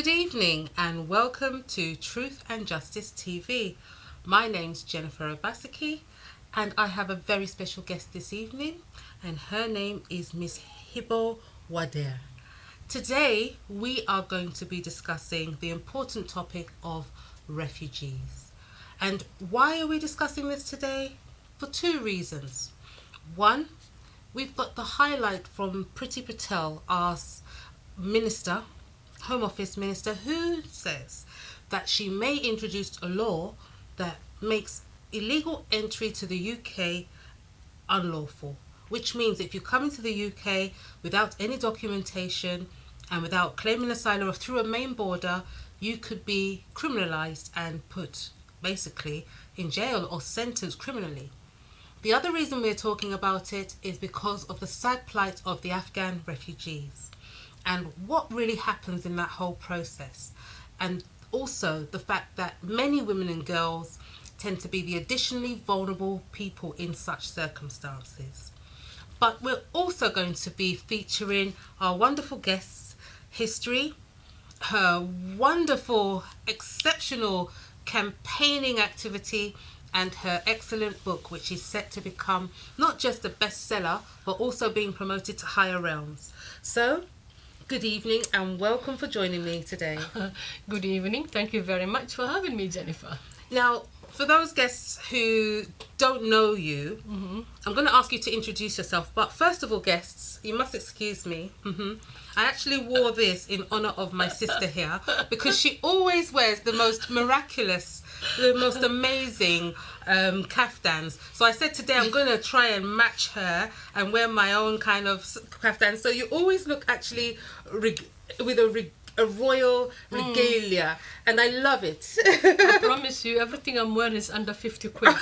Good evening and welcome to Truth and Justice TV. My name's Jennifer Obaseki and I have a very special guest this evening, and her name is Miss Hibo Wader. Today we are going to be discussing the important topic of refugees. And why are we discussing this today? For two reasons. One, we've got the highlight from Priti Patel, our minister, Home Office Minister, who says that she may introduce a law that makes illegal entry to the UK unlawful, which means if you come into the UK without any documentation and without claiming asylum or through a main border, you could be criminalised and put basically in jail or sentenced criminally. The other reason we're talking about it is because of the sad plight of the Afghan refugees and what really happens in that whole process, and also the fact that many women and girls tend to be the additionally vulnerable people in such circumstances. But we're also going to be featuring our wonderful guest's history, her wonderful, exceptional campaigning activity, and her excellent book, which is set to become not just a bestseller, but also being promoted to higher realms. So, good evening and welcome for joining me today. Good evening. Thank you very much for having me, Jennifer. Now, for those guests who don't know you, I'm going to ask you to introduce yourself. But first of all, guests, you must excuse me. I actually wore this in honour of my sister here because she always wears the most miraculous, the most amazing kaftans. So I said today I'm going to try and match her and wear my own kind of kaftan. So you always look actually with a royal regalia, and I love it. I promise you, everything I'm wearing is under 50 quid.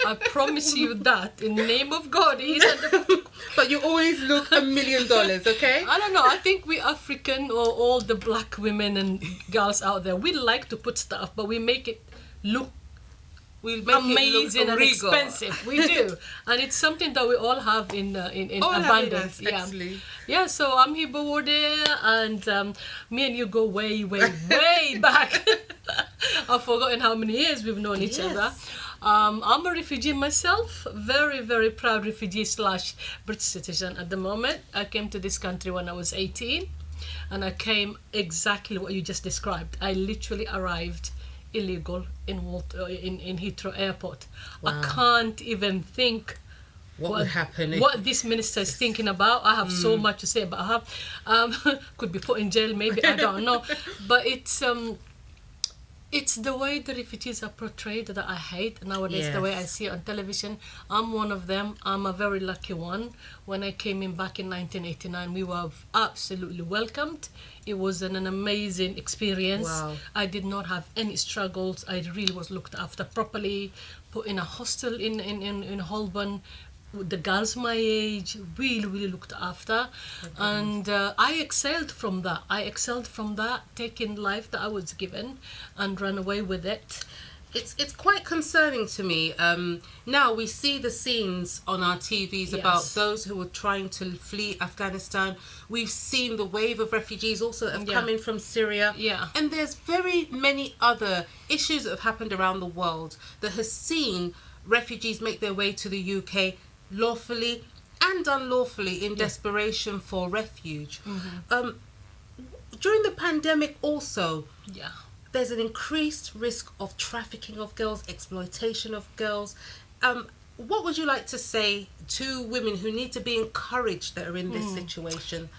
I promise you that. In the name of God, it is under 50 quid. But you always look $1 million, okay? I don't know. I think we African, or all the black women and girls out there, we like to put stuff, but we make it look amazing and expensive. We do, and it's something that we all have in abundance. Yeah. So I'm Hibo Wader, and me and you go way back. I've forgotten how many years we've known each other. I'm a refugee myself, very proud refugee / British citizen at the moment. I came to this country when I was 18, and I came exactly what you just described. I literally arrived illegal in Heathrow Airport. Wow. I can't even think what would happen. What this minister is thinking about. I have so much to say about her. Could be put in jail, maybe, I don't know. But it's the way the refugees are portrayed that I hate nowadays. Yes. The way I see it on television. I'm one of them. I'm a very lucky one. When I came in back in 1989, we were absolutely welcomed. It was an amazing experience. Wow. I did not have any struggles. I really was looked after properly. Put in a hostel in Holborn. The girls my age, really looked after. And I excelled from that. Taking life that I was given and ran away with it. It's quite concerning to me. Now we see the scenes on our TVs about those who were trying to flee Afghanistan. We've seen the wave of refugees also that have come in from Syria. Yeah. And there's very many other issues that have happened around the world that has seen refugees make their way to the UK lawfully and unlawfully in desperation for refuge. During the pandemic also, there's an increased risk of trafficking of girls, exploitation of girls. What would you like to say to women who need to be encouraged that are in this situation?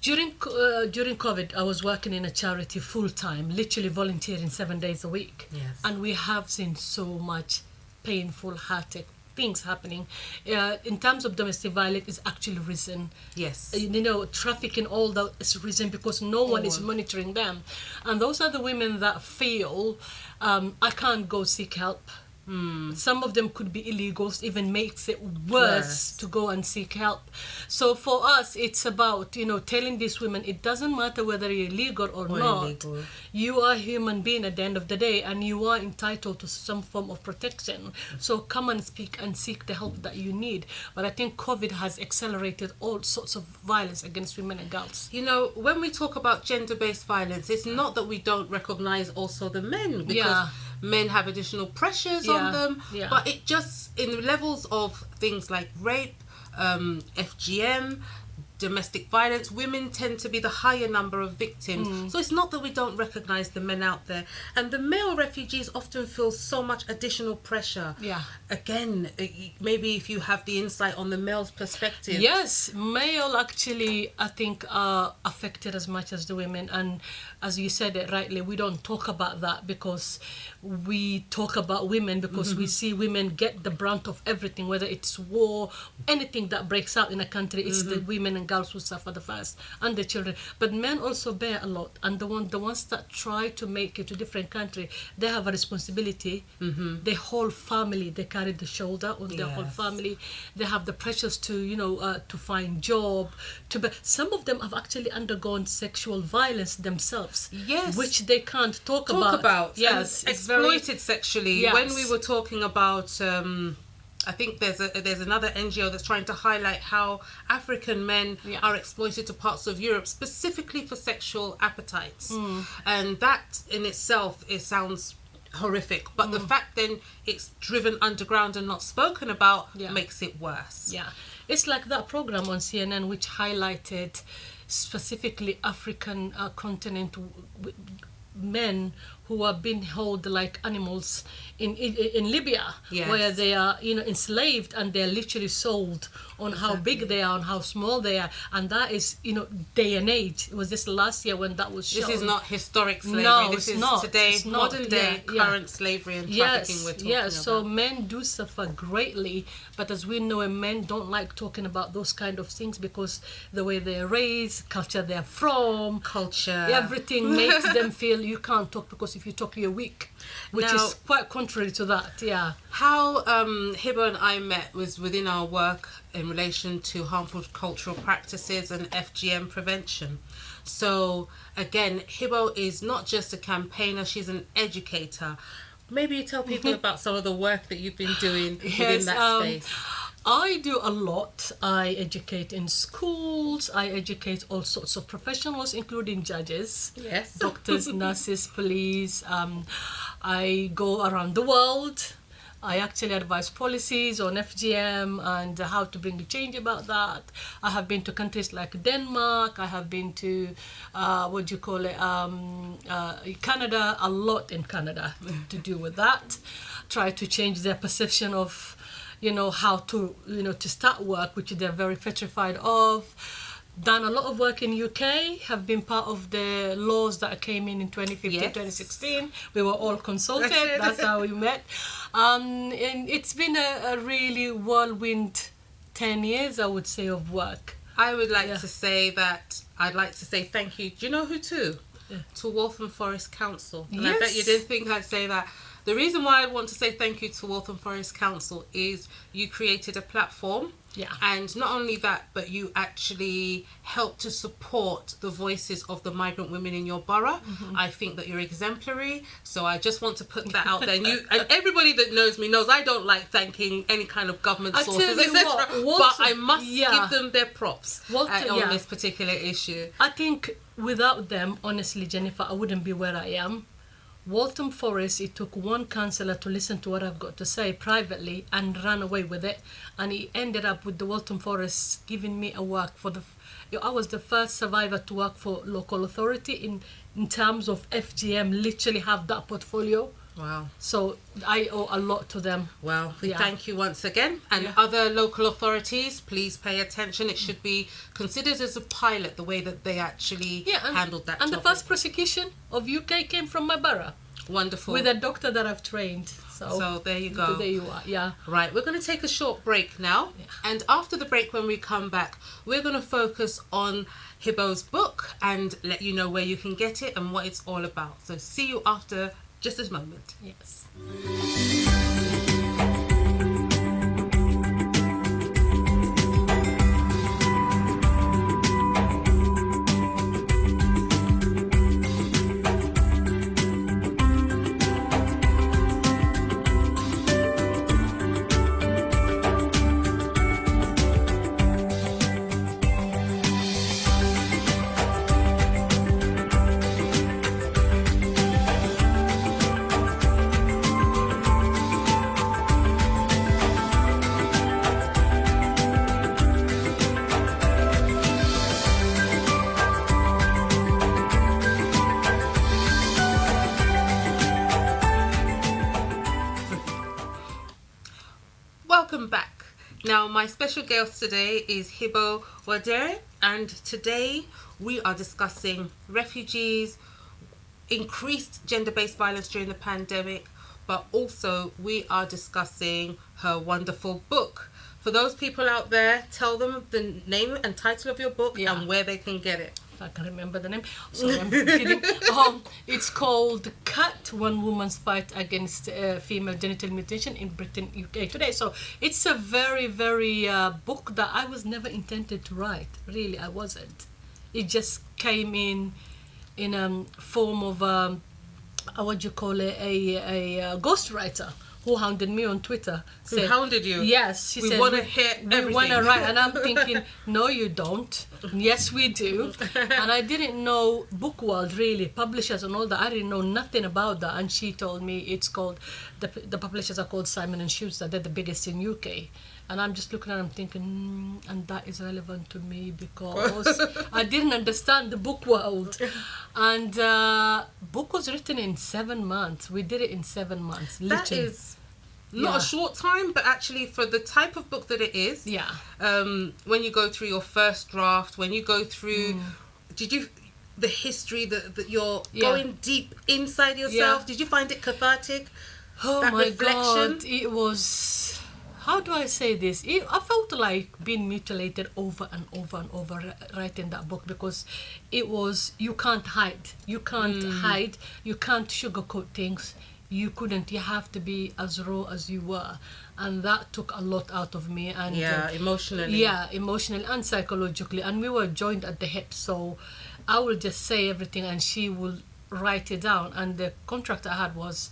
During COVID, I was working in a charity full-time, literally volunteering 7 days a week. Yes. And we have seen so much painful, heartache things happening. In terms of domestic violence, it's actually risen. Yes. Trafficking, all that is risen because no one is monitoring them. And those are the women that feel, I can't go seek help Some of them could be illegals, even makes it worse to go and seek help. So for us, it's about, telling these women, it doesn't matter whether you're legal or not. Illegal. You are a human being at the end of the day, and you are entitled to some form of protection. So come and speak and seek the help that you need. But I think COVID has accelerated all sorts of violence against women and girls. When we talk about gender-based violence, it's not that we don't recognize also the men, because men have additional pressures on them, but it just, in the levels of things like rape, FGM, domestic violence, women tend to be the higher number of victims. So it's not that we don't recognize the men out there, and the male refugees often feel so much additional pressure. Again, maybe if you have the insight on the male's perspective. Yes, male actually, I think, are affected as much as the women, and as you said it rightly, we don't talk about that because we talk about women because we see women get the brunt of everything, whether it's war, anything that breaks out in a country, it's the women and girls who suffer the first, and the children. But men also bear a lot, and the ones that try to make it to different country, they have a responsibility. The whole family, they carry the shoulder on their whole family. They have the pressures to to find job. Some of them have actually undergone sexual violence themselves, which they can't talk about. Yes, exploited sexually. When we were talking about I think there's another NGO that's trying to highlight how African men are exploited to parts of Europe specifically for sexual appetites, and that in itself, it sounds horrific, but the fact then it's driven underground and not spoken about makes it worse. It's like that program on CNN which highlighted specifically African continent men who are being held like animals in Libya, where they are enslaved, and they're literally sold on how big they are and how small they are, and that is day and age. It was this last year when that was shown. This is not historic slavery. No, this it's is not. Today, it's not. modern day, current slavery and trafficking we're talking about. So men do suffer greatly, but as we know, men don't like talking about those kind of things because the way they're raised, culture they're from, everything makes them feel you can't talk, because if you talk, you're weak, which is quite contrary to that. How Hibbo and I met was within our work in relation to harmful cultural practices and FGM prevention. So again, Hibbo is not just a campaigner, she's an educator. Maybe you tell people about some of the work that you've been doing within that space. I do a lot. I educate in schools. I educate all sorts of professionals, including judges, doctors, nurses, police. I go around the world. I actually advise policies on FGM and how to bring a change about that. I have been to countries like Denmark. I have been to, Canada, a lot in Canada to do with that. Try to change their perception of how to to start work, which they're very petrified of. Done a lot of work in UK, have been part of the laws that came in 2015, 2016. We were all consulted, that's how we met. And it's been a really whirlwind 10 years, I would say, of work. I would like to say that I'd like to say thank you. Do you know who to? To Waltham Forest Council. And I bet you didn't think I'd say that. The reason why I want to say thank you to Waltham Forest Council is you created a platform, and not only that, but you actually helped to support the voices of the migrant women in your borough. I think that you're exemplary, so I just want to put that out there. And everybody that knows me knows I don't like thanking any kind of government sources, etc. But I must give them their props on this particular issue. I think without them, honestly, Jennifer, I wouldn't be where I am. Waltham Forest, it took one councillor to listen to what I've got to say privately and ran away with it, and it ended up with the Waltham Forest giving me a work for I was the first survivor to work for local authority in terms of FGM, literally have that portfolio. Wow. So I owe a lot to them. Well, we thank you once again. And other local authorities, please pay attention. It should be considered as a pilot, the way that they actually handled that And topic. the first prosecution of UK came from my borough. Wonderful. With a doctor that I've trained. So there you go. There you are, Right, we're going to take a short break now. And after the break, when we come back, we're going to focus on Hibbo's book and let you know where you can get it and what it's all about. So see you after just a moment. Yes. welcome back. Now, my special guest today is Hibo Wadere, and today we are discussing refugees, increased gender-based violence during the pandemic, but also we are discussing her wonderful book. For those people out there, tell them the name and title of your book and where they can get it. I can remember the name. Sorry, I'm kidding. It's called Cut, One Woman's Fight Against Female Genital Mutilation in Britain, UK today. So it's a very, very book that I was never intended to write. Really, I wasn't. It just came in form of, what do you call it, a ghostwriter who hounded me on Twitter. Who hounded you? Yes. She we said, want to hear everything. We want to write. And I'm thinking, no, you don't. Yes, we do. And I didn't know book world, really, publishers and all that. I didn't know nothing about that. And she told me it's called, the publishers are called Simon & Schuster. They're the biggest in UK. And I'm just looking at them thinking, and that is relevant to me because I didn't understand the book world. And book was written in 7 months. We did it in 7 months, literally. That is not a short time, but actually for the type of book that it is. Yeah. When you go through your first draft, when you go through, the history that you're going deep inside yourself, did you find it cathartic? Oh that my reflection? God, it was... How do I say this? I felt like being mutilated over and over and over writing that book because it was, you can't hide. You can't hide. You can't sugarcoat things. You couldn't. You have to be as raw as you were. And that took a lot out of me. And emotionally. Yeah, emotionally and psychologically. And we were joined at the hip. So I will just say everything and she will write it down. And the contract I had was,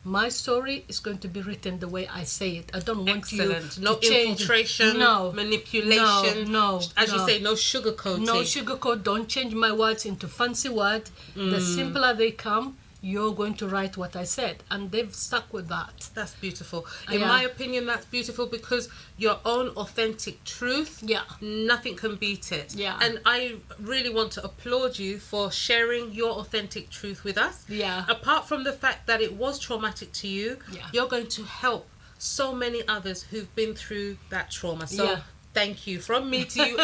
my story is going to be written the way I say it. I don't want you to no change. Infiltration, manipulation. No. As you say, no sugarcoating. No sugarcoat. Don't change my words into fancy words. The simpler they come, you're going to write what I said. And they've stuck with that. That's beautiful. In my opinion, that's beautiful because your own authentic truth, nothing can beat it. Yeah. And I really want to applaud you for sharing your authentic truth with us. Yeah. Apart from the fact that it was traumatic to you, you're going to help so many others who've been through that trauma. So thank you from me to you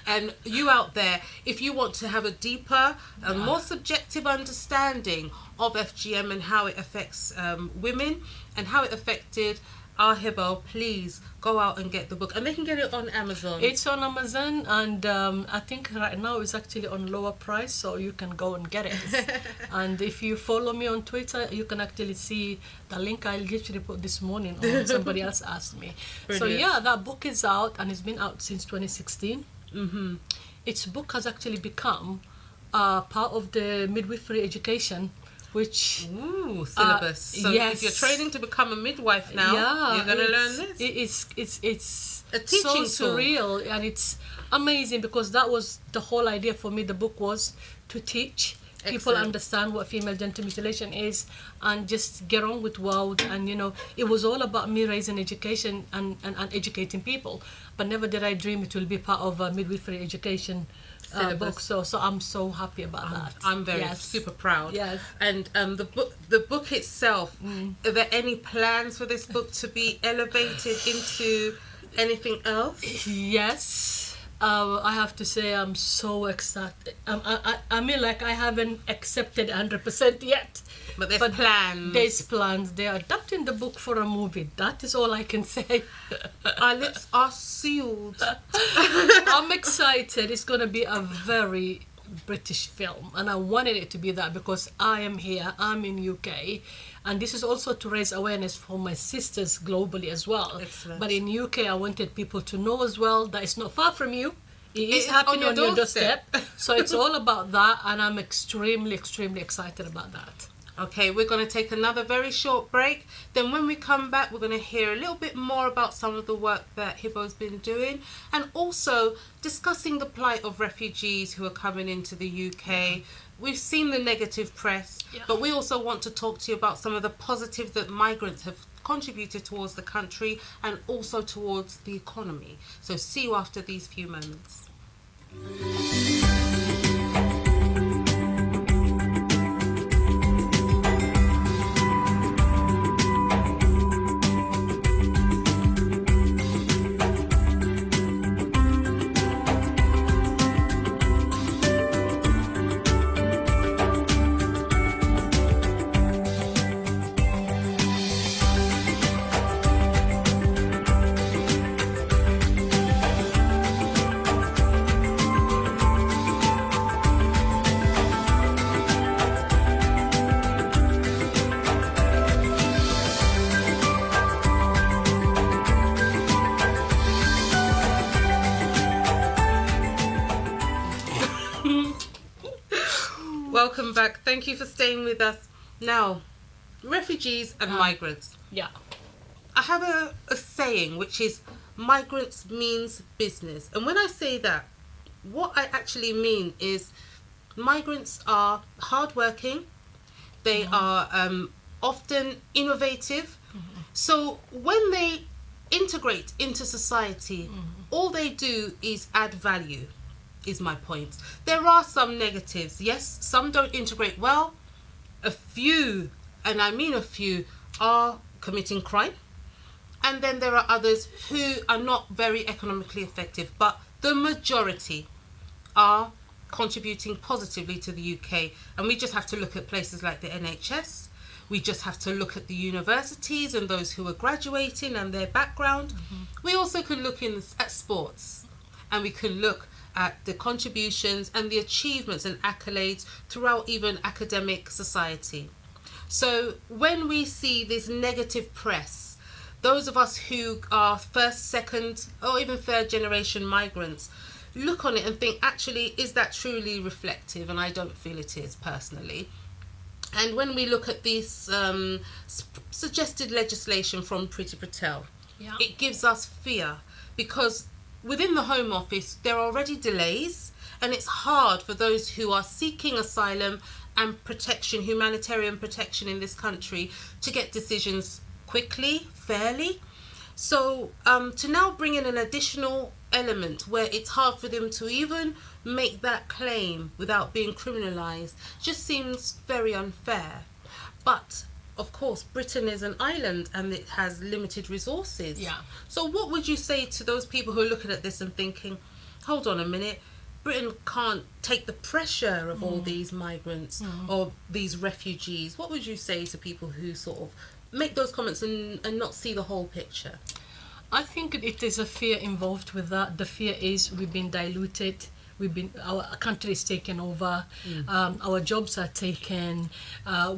and you out there. If you want to have a deeper and more subjective understanding of FGM and how it affects women and how it affected our Hibo, please go out and get the book. And they can get it on Amazon. It's on Amazon and I think right now it's actually on lower price, so you can go and get it. And if you follow me on Twitter, you can actually see the link I literally put this morning or somebody else asked me. Brilliant. So yeah, that book is out and it's been out since 2016. Its book has actually become part of the midwifery education, which syllabus. So if you're training to become a midwife now, you're going to learn this. It's a teaching so surreal and it's amazing because that was the whole idea for me. The book was to teach people understand what female genital mutilation is and just get on with world. And it was all about me raising education and educating people, but never did I dream it will be part of a midwifery education book. So I'm so happy about that. I'm very super proud. Yes. And the book itself, are there any plans for this book to be elevated into anything else? Yes. I have to say I'm so excited. I mean, like, I haven't accepted 100% yet. But there's plans. There's plans. They are adapting the book for a movie. That is all I can say. Our lips are sealed. I'm excited. It's going to be a very British film. And I wanted it to be that because I am here. I'm in UK. And this is also to raise awareness for my sisters globally as well. Excellent. But in UK, I wanted people to know as well that it's not far from you. It is happening on your doorstep. So it's all about that. And I'm extremely, extremely excited about that. Okay, we're going to take another very short break. Then when we come back, we're going to hear a little bit more about some of the work that Hibo's been doing and also discussing the plight of refugees who are coming into the UK. We've seen the negative press, but we also want to talk to you about some of the positive that migrants have contributed towards the country and also towards the economy. So see you after these few moments. Welcome back. Thank you for staying with us. Now, refugees and migrants. Yeah. I have a saying which is migrants means business. And when I say that, what I actually mean is migrants are hardworking, they are often innovative. So when they integrate into society, all they do is add value, is my point. There are some negatives. Yes, some don't integrate well. A few, and I mean a few, are committing crime. And then there are others who are not very economically effective. But the majority are contributing positively to the UK. And we just have to look at places like the NHS. We just have to look at the universities and those who are graduating and their background. We also can look at sports, and we can look at the contributions and the achievements and accolades throughout even academic society. So when we see this negative press, those of us who are first, second, or even third generation migrants look on it and think, actually, is that truly reflective? And I don't feel it is, personally. And when we look at this suggested legislation from Priti Patel, it gives us fear, because within the Home Office there are already delays, and it's hard for those who are seeking asylum and protection, humanitarian protection in this country, to get decisions quickly, fairly. So to now bring in an additional element where it's hard for them to even make that claim without being criminalised just seems very unfair. But of course, Britain is an island and it has limited resources. Yeah. So what would you say to those people who are looking at this and thinking, hold on a minute, Britain can't take the pressure of all these migrants or these refugees? What would you say to people who sort of make those comments and not see the whole picture? I think it is a fear involved with that. The fear is we've been diluted. Our country is taken over. Our jobs are taken.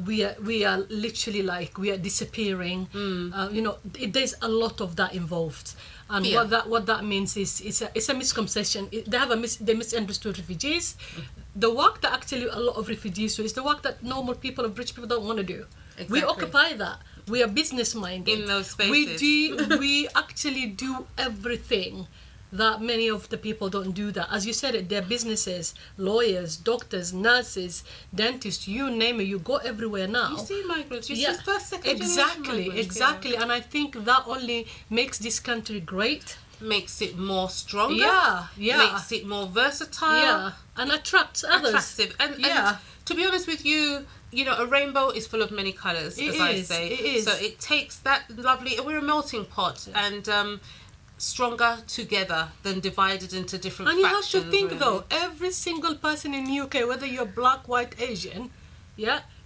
We are literally we are disappearing. There's a lot of that involved. And what that means is it's a misconception. They misunderstood refugees. The work that actually a lot of refugees do is the work that normal people, British people, don't want to do. Exactly. We occupy that. We are business minded in those spaces. We actually do everything that many of the people don't do that. As you said, they're businesses, lawyers, doctors, nurses, dentists, you name it. You go everywhere now. You see migrants. You see first, second exactly. And I think that only makes this country great. Makes it more stronger. Yeah. Makes it more versatile. Yeah, and attracts others. Attractive. And to be honest with you, a rainbow is full of many colours, I say. It is. So it takes that lovely... We're a melting pot, and stronger together than divided into different factions. And you have to think, though, every single person in the UK, whether you're black, white, Asian,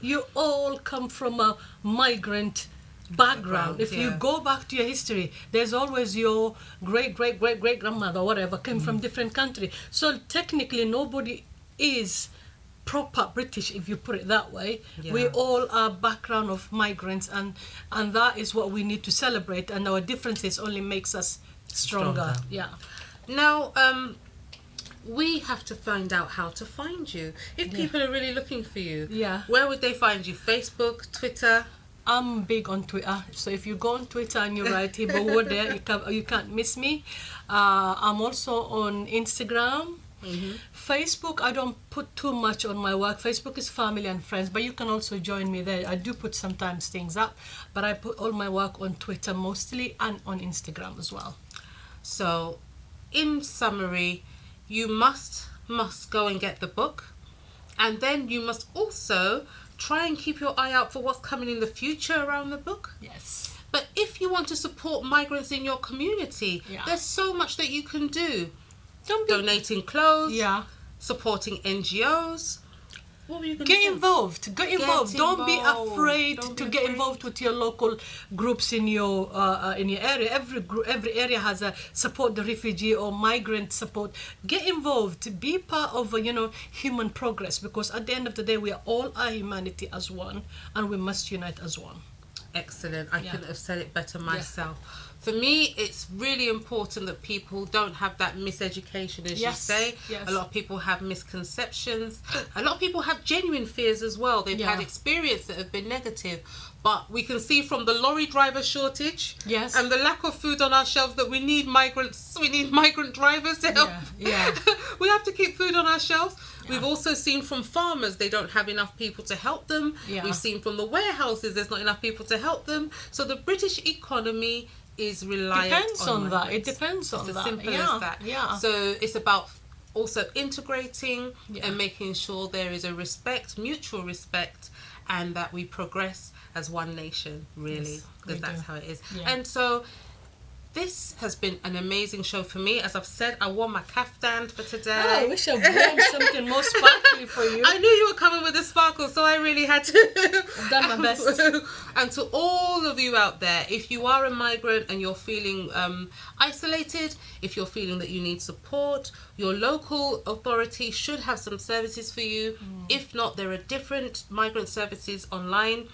you all come from a migrant background. If you go back to your history, there's always your great-great-great-great-grandmother or whatever came from different country. So technically, nobody is proper British, if you put it that way. We all are background of migrants, and that is what we need to celebrate, and our differences only makes us stronger. Now we have to find out how to find you if people are really looking for you. Where would they find you? Facebook, Twitter? I'm big on Twitter, so if you go on Twitter and you write Hiba Ward there, you can't miss me. I'm also on Instagram. Facebook, I don't put too much on my work. Facebook is family and friends, but you can also join me there. I do put sometimes things up, but I put all my work on Twitter mostly, and on Instagram as well. So in summary, you must go and get the book, and then you must also try and keep your eye out for what's coming in the future around the book. Yes. But if you want to support migrants in your community, there's so much that you can do. Donating clothes, supporting NGOs. What were you going to say? Get involved. Don't be afraid to get involved with your local groups in your area. Every area has a support the refugee or migrant support. Get involved. Be part of human progress, because at the end of the day we are all a humanity as one, and we must unite as one. Excellent. I couldn't have said it better myself. for me, it's really important that people don't have that miseducation, as you say. Yes. A lot of people have misconceptions. A lot of people have genuine fears as well. They've had experience that have been negative. But we can see from the lorry driver shortage and the lack of food on our shelves that we need migrants. We need migrant drivers to help. We have to keep food on our shelves. We've also seen from farmers, they don't have enough people to help them. We've seen from the warehouses, there's not enough people to help them. So the British economy is reliant on that. It depends on that. It's as simple as that. So it's about also integrating and making sure there is a respect, mutual respect, and that we progress as one nation, really, because that's how it is. And so this has been an amazing show for me. As I've said, I wore my kaftan for today. Oh, I wish I worn something more sparkly for you. I knew you were coming with a sparkle, so I really had to. I've done my best. And to all of you out there, if you are a migrant and you're feeling isolated, if you're feeling that you need support, your local authority should have some services for you. If not, there are different migrant services online.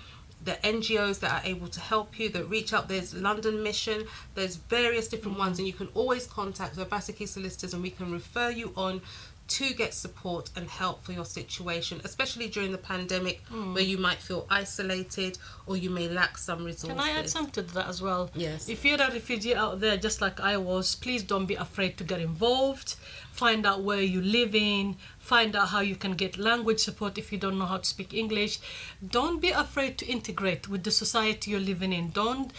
The NGOs that are able to help you, that reach out. There's London Mission, there's various different ones, and you can always contact the Obaseki solicitors and we can refer you on to get support and help for your situation, especially during the pandemic where you might feel isolated or you may lack some resources. Can I add something to that as well? Yes. If you're a refugee out there, just like I was, please don't be afraid to get involved. Find out where you live in. Find out how you can get language support if you don't know how to speak English. Don't be afraid to integrate with the society you're living in. Don't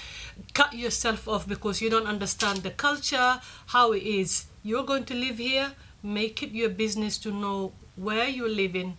cut yourself off because you don't understand the culture, how it is. You're going to live here. Make it your business to know where you're living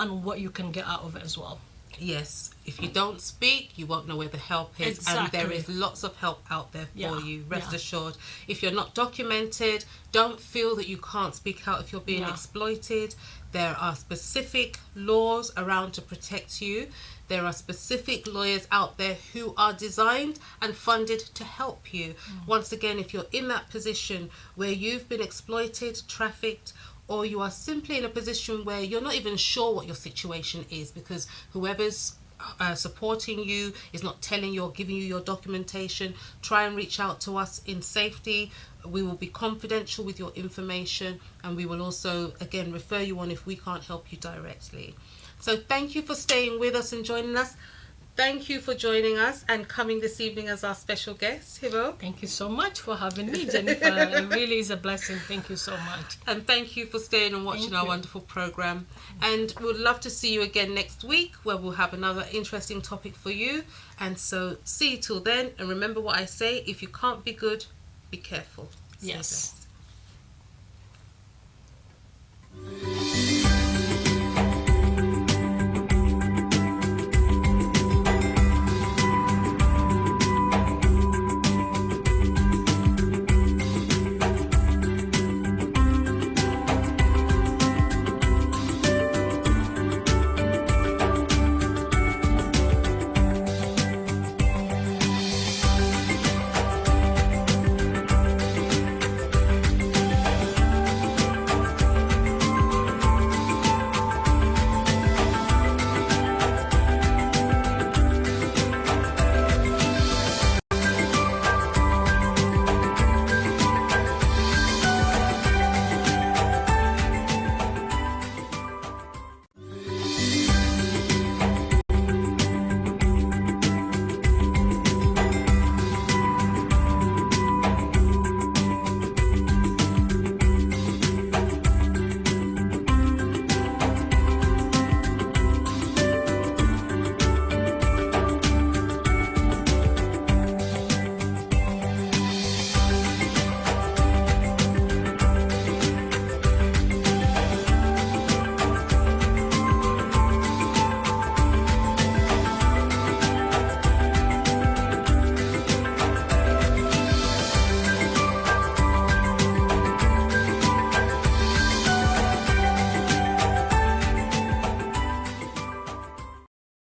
and what you can get out of it as well. Yes, if you don't speak, you won't know where the help is. Exactly. And there is lots of help out there for you, rest assured. If you're not documented, don't feel that you can't speak out if you're being exploited. There are specific laws around to protect you. There are specific lawyers out there who are designed and funded to help you. Once again, if you're in that position where you've been exploited, trafficked, or you are simply in a position where you're not even sure what your situation is because whoever's supporting you is not telling you or giving you your documentation, try and reach out to us in safety. We will be confidential with your information and we will also, again, refer you on if we can't help you directly. So thank you for staying with us and joining us. Thank you for joining us and coming this evening as our special guest, Hibo. Thank you so much for having me, Jennifer. It really is a blessing. Thank you so much. And thank you for staying and watching our wonderful program. And we'd love to see you again next week where we'll have another interesting topic for you. And so see you till then. And remember what I say, if you can't be good, be careful. Stay blessed.